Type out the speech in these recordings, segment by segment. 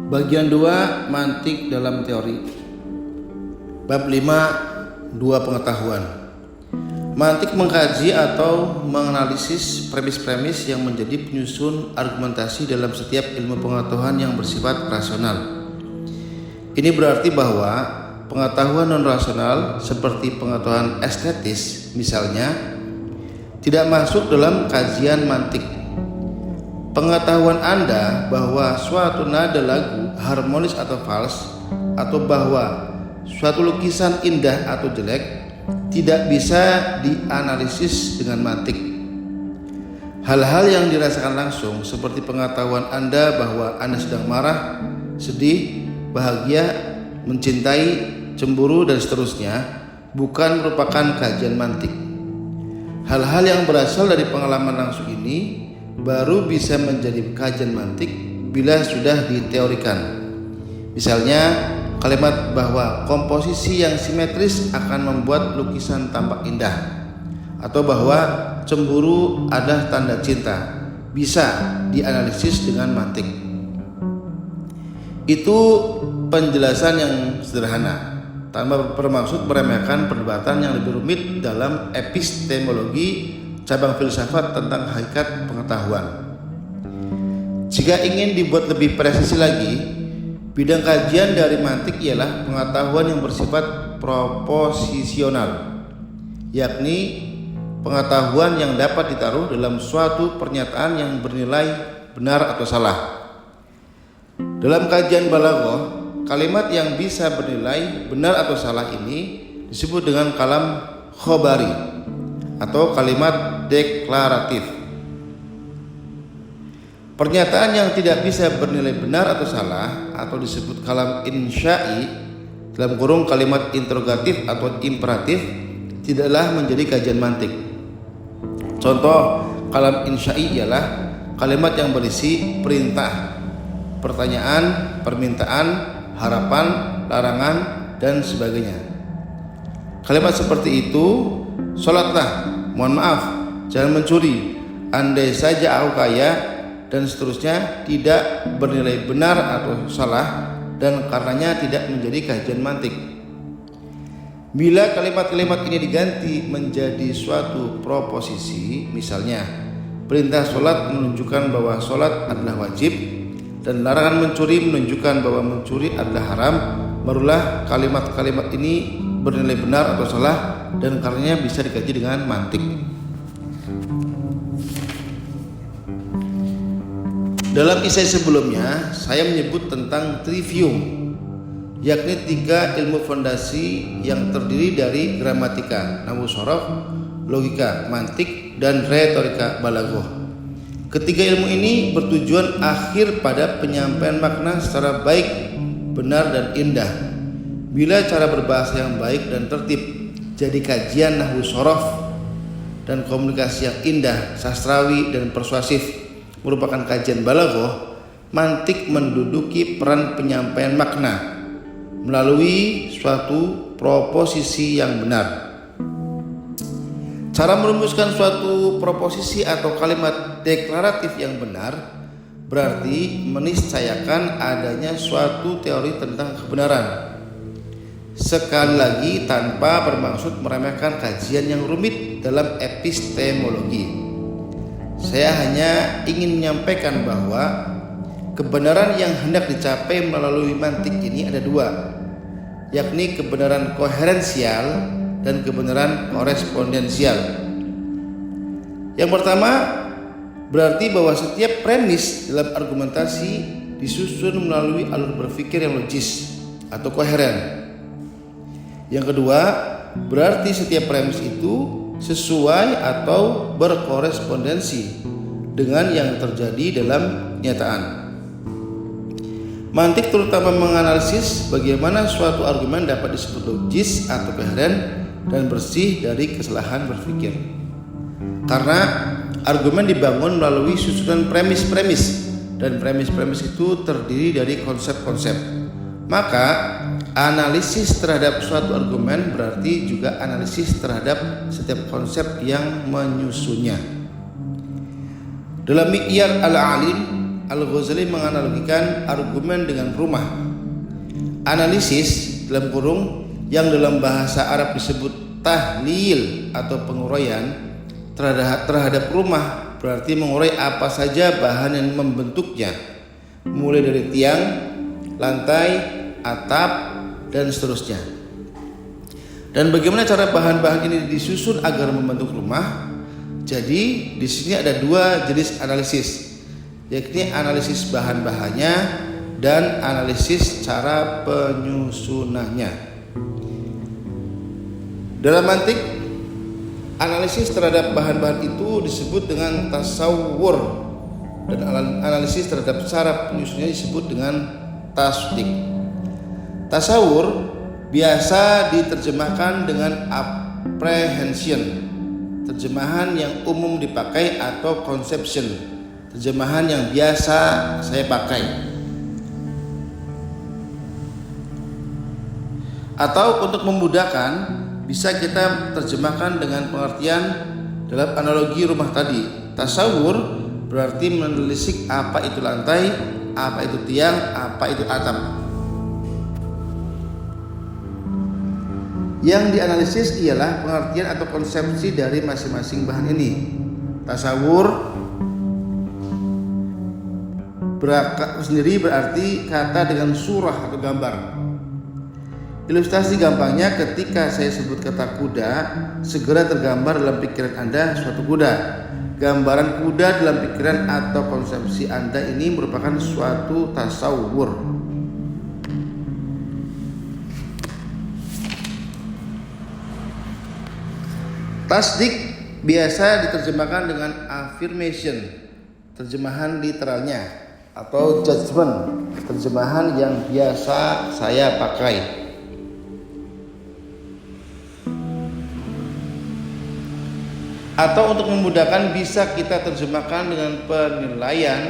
Bagian 2, mantik dalam teori. Bab 5, 2 pengetahuan. Mantik mengkaji atau menganalisis premis-premis yang menjadi penyusun argumentasi dalam setiap ilmu pengetahuan yang bersifat rasional. Ini berarti bahwa pengetahuan non-rasional seperti pengetahuan estetis misalnya tidak masuk dalam kajian mantik. Pengetahuan Anda bahwa suatu nada lagu harmonis atau fals, atau bahwa suatu lukisan indah atau jelek tidak bisa dianalisis dengan mantik. Hal-hal yang dirasakan langsung seperti pengetahuan Anda bahwa Anda sedang marah, sedih, bahagia, mencintai, cemburu dan seterusnya bukan merupakan kajian mantik. Hal-hal yang berasal dari pengalaman langsung ini baru bisa menjadi kajian mantik bila sudah diteorikan. Misalnya kalimat bahwa komposisi yang simetris akan membuat lukisan tampak indah, atau bahwa cemburu adalah tanda cinta, bisa dianalisis dengan mantik. Itu penjelasan yang sederhana, tanpa bermaksud meremehkan perdebatan yang lebih rumit dalam epistemologi, cabang filsafat tentang hakikat pengetahuan. Jika ingin dibuat lebih presisi lagi, bidang kajian dari mantik ialah pengetahuan yang bersifat proposisional, yakni pengetahuan yang dapat ditaruh dalam suatu pernyataan yang bernilai benar atau salah. Dalam kajian balaghah, kalimat yang bisa bernilai benar atau salah ini disebut dengan kalam khobari atau kalimat deklaratif. Pernyataan yang tidak bisa bernilai benar atau salah atau disebut kalam insya'i dalam kurung kalimat interrogatif atau imperatif tidaklah menjadi kajian mantik. Contoh kalam insya'i ialah kalimat yang berisi perintah, pertanyaan, permintaan, harapan, larangan dan sebagainya. Kalimat seperti itu, sholatlah, mohon maaf, jangan mencuri, andai saja aku kaya, dan seterusnya tidak bernilai benar atau salah dan karenanya tidak menjadi kajian mantik. Bila kalimat-kalimat ini diganti menjadi suatu proposisi, misalnya perintah sholat menunjukkan bahwa sholat adalah wajib dan larangan mencuri menunjukkan bahwa mencuri adalah haram, barulah kalimat-kalimat ini bernilai benar atau salah dan karenanya bisa dikaji dengan mantik. Dalam isai sebelumnya saya menyebut tentang trivium, yakni 3 ilmu fondasi yang terdiri dari gramatika, nahwu sorof, logika, mantik, dan retorika balaghah. Ketiga ilmu ini bertujuan akhir pada penyampaian makna secara baik, benar, dan indah. Bila cara berbahasa yang baik dan tertib jadi kajian nahwu sorof dan komunikasi yang indah, sastrawi, dan persuasif merupakan kajian balaghah, mantik menduduki peran penyampaian makna melalui suatu proposisi yang benar. Cara merumuskan suatu proposisi atau kalimat deklaratif yang benar berarti meniscayakan adanya suatu teori tentang kebenaran. Sekali lagi tanpa bermaksud meremehkan kajian yang rumit dalam epistemologi. Saya hanya ingin menyampaikan bahwa kebenaran yang hendak dicapai melalui mantik ini ada 2, yakni kebenaran koherensial dan kebenaran korespondensial. Yang pertama berarti bahwa setiap premis dalam argumentasi disusun melalui alur berpikir yang logis atau koheren. Yang kedua berarti setiap premis itu sesuai atau berkorespondensi dengan yang terjadi dalam kenyataan. Mantik terutama menganalisis bagaimana suatu argumen dapat disebut logis atau koheren dan bersih dari kesalahan berpikir. Karena argumen dibangun melalui susunan premis-premis dan premis-premis itu terdiri dari konsep-konsep. Maka analisis terhadap suatu argumen berarti juga analisis terhadap setiap konsep yang menyusunnya. Dalam Mi'yar al-Alim Al-Ghazali menganalogikan argumen dengan rumah. Analisis dalam kurung yang dalam bahasa Arab disebut tahlil atau penguraian terhadap rumah berarti mengurai apa saja bahan yang membentuknya, mulai dari tiang, lantai, atap, dan seterusnya. Dan bagaimana cara bahan-bahan ini disusun agar membentuk rumah? Jadi di sini ada dua jenis analisis, yakni analisis bahan-bahannya dan analisis cara penyusunannya. Dalam mantik, analisis terhadap bahan-bahan itu disebut dengan tasawur, dan analisis terhadap cara penyusunannya disebut dengan tasdik. Tasawur biasa diterjemahkan dengan apprehension, terjemahan yang umum dipakai, atau conception, terjemahan yang biasa saya pakai. Atau untuk memudahkan, bisa kita terjemahkan dengan pengertian dalam analogi rumah tadi. Tasawur berarti menelisik apa itu lantai, apa itu tiang, apa itu atap. Yang dianalisis ialah pengertian atau konsepsi dari masing-masing bahan ini. Tasawur sendiri berarti kata dengan surah atau gambar. Ilustrasi gampangnya, ketika saya sebut kata kuda, segera tergambar dalam pikiran Anda suatu kuda. Gambaran kuda dalam pikiran atau konsepsi Anda ini merupakan suatu tasawur. Tasdik biasa diterjemahkan dengan affirmation, terjemahan literalnya, atau judgment, terjemahan yang biasa saya pakai. Atau untuk memudahkan bisa kita terjemahkan dengan penilaian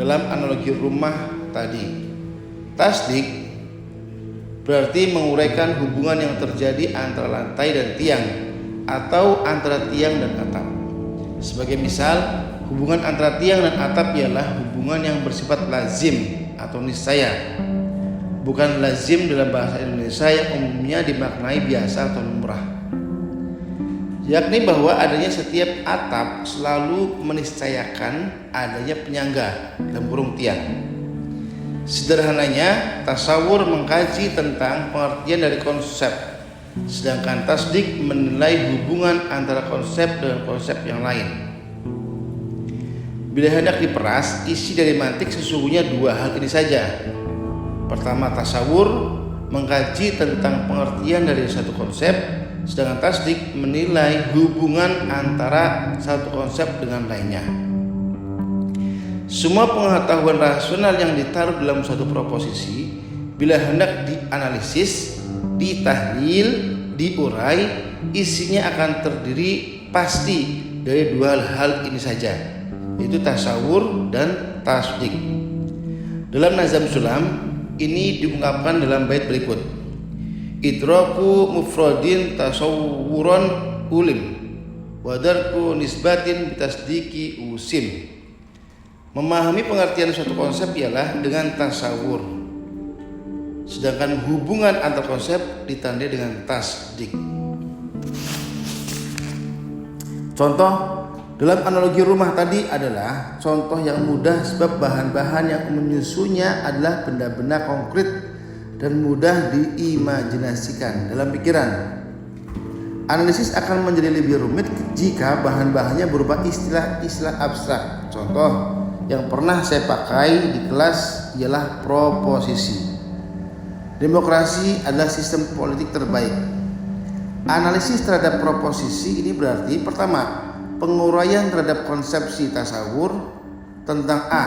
dalam analogi rumah tadi. Tasdik berarti menguraikan hubungan yang terjadi antara lantai dan tiang, atau antara tiang dan atap. Sebagai misal, hubungan antara tiang dan atap ialah hubungan yang bersifat lazim atau niscaya, bukan lazim dalam bahasa Indonesia yang umumnya dimaknai biasa atau lumrah, yakni bahwa adanya setiap atap selalu meniscayakan adanya penyangga dalam kurung tiang. Sederhananya, tasawur mengkaji tentang pengertian dari konsep, sedangkan tasdik menilai hubungan antara konsep dengan konsep yang lain. Bila hendak diperas, isi dari mantik sesungguhnya dua hal ini saja. Pertama, tasawur mengkaji tentang pengertian dari satu konsep, sedangkan tasdik menilai hubungan antara satu konsep dengan lainnya. Semua pengetahuan rasional yang ditaruh dalam satu proposisi, bila hendak dianalisis, ditahlil, diurai, isinya akan terdiri pasti dari dua hal ini saja, yaitu tasawur dan tasdik. Dalam Nazam Sulam ini diungkapkan dalam bait berikut: idraku mufradin tasawuron ulim, wadarku nisbatin bitasdiki usim. Memahami pengertian suatu konsep ialah dengan tasawur, sedangkan hubungan antar konsep ditandai dengan tasdik. Contoh dalam analogi rumah tadi adalah contoh yang mudah, sebab bahan-bahan yang menyusunnya adalah benda-benda konkret dan mudah diimajinasikan dalam pikiran. Analisis akan menjadi lebih rumit jika bahan-bahannya berupa istilah-istilah abstrak. Contoh yang pernah saya pakai di kelas ialah proposisi. Demokrasi adalah sistem politik terbaik. Analisis terhadap proposisi ini berarti pertama, penguraian terhadap konsepsi tasawur tentang A,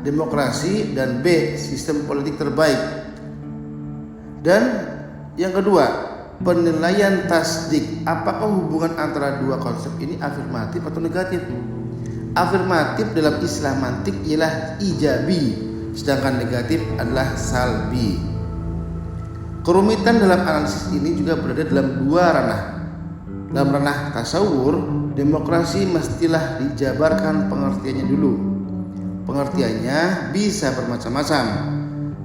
demokrasi, dan B, sistem politik terbaik. Dan yang kedua, penilaian tasdik, apakah hubungan antara dua konsep ini afirmatif atau negatif. Afirmatif dalam istilah mantik ialah ijabi, sedangkan negatif adalah salbi. Kerumitan dalam analisis ini juga berada dalam dua ranah. Dalam ranah tasawur, demokrasi mestilah dijabarkan pengertiannya dulu. pengertiannya bisa bermacam-macam.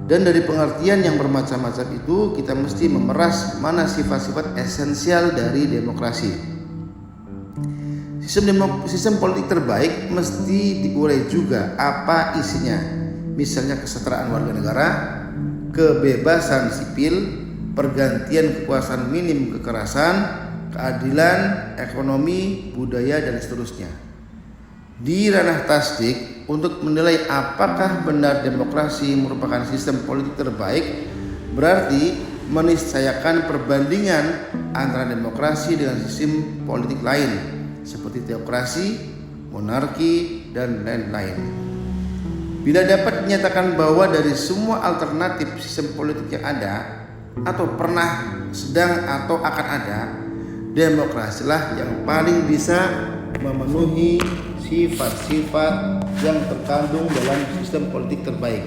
Dan dari pengertian yang bermacam-macam itu kita mesti memeras mana sifat-sifat esensial dari demokrasi. Sistem politik terbaik mesti diurai juga apa isinya. Misalnya kesetaraan warga negara, kebebasan sipil, pergantian kekuasaan minim kekerasan, keadilan, ekonomi, budaya, dan seterusnya. Di ranah tasdik, untuk menilai apakah benar demokrasi merupakan sistem politik terbaik, berarti meniscayakan perbandingan antara demokrasi dengan sistem politik lain seperti teokrasi, monarki, dan lain-lain. Bila dapat dinyatakan bahwa dari semua alternatif sistem politik yang ada atau pernah, sedang, atau akan ada, demokrasilah yang paling bisa memenuhi sifat-sifat yang terkandung dalam sistem politik terbaik.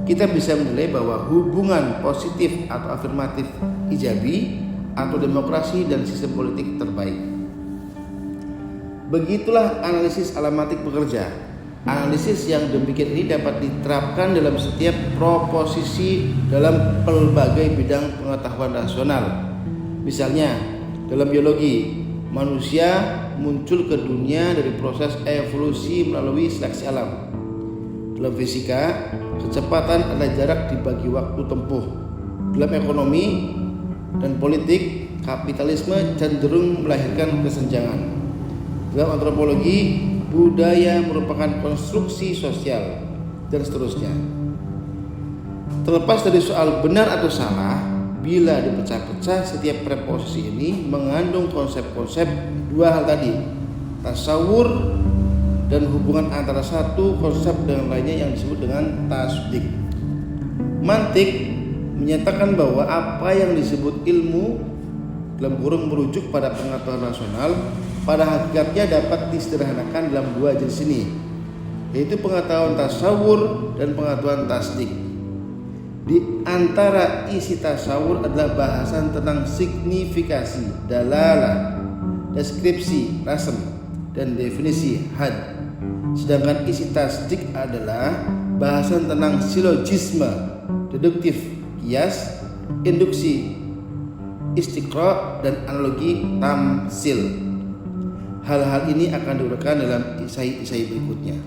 Kita bisa menilai bahwa hubungan positif atau afirmatif ijabi atau demokrasi dan sistem politik terbaik. Begitulah analisis alamatik bekerja. Analisis yang demikian ini dapat diterapkan dalam setiap proposisi dalam pelbagai bidang pengetahuan rasional. Misalnya, dalam biologi, manusia muncul ke dunia dari proses evolusi melalui seleksi alam. Dalam fisika, kecepatan adalah jarak dibagi waktu tempuh. Dalam ekonomi dan politik, kapitalisme cenderung melahirkan kesenjangan. Dalam antropologi, budaya merupakan konstruksi sosial, dan seterusnya. Terlepas dari soal benar atau salah, bila dipecah-pecah, setiap preposisi ini mengandung konsep-konsep dua hal tadi, tasawur dan hubungan antara satu konsep dengan lainnya yang disebut dengan tasdik. Mantik menyatakan bahwa apa yang disebut ilmu dalam kurung merujuk pada pengetahuan rasional pada hakikatnya dapat disederhanakan dalam dua jenis ini, yaitu pengetahuan tasawur dan pengetahuan tasdik. Di antara isi tasawur adalah bahasan tentang signifikasi, dalalah, deskripsi, rasem, dan definisi had. Sedangkan isi tasdik adalah bahasan tentang silogisme, deduktif, kias, induksi, istiqra, dan analogi tamsil. Hal-hal ini akan diuraikan dalam isai-isai berikutnya.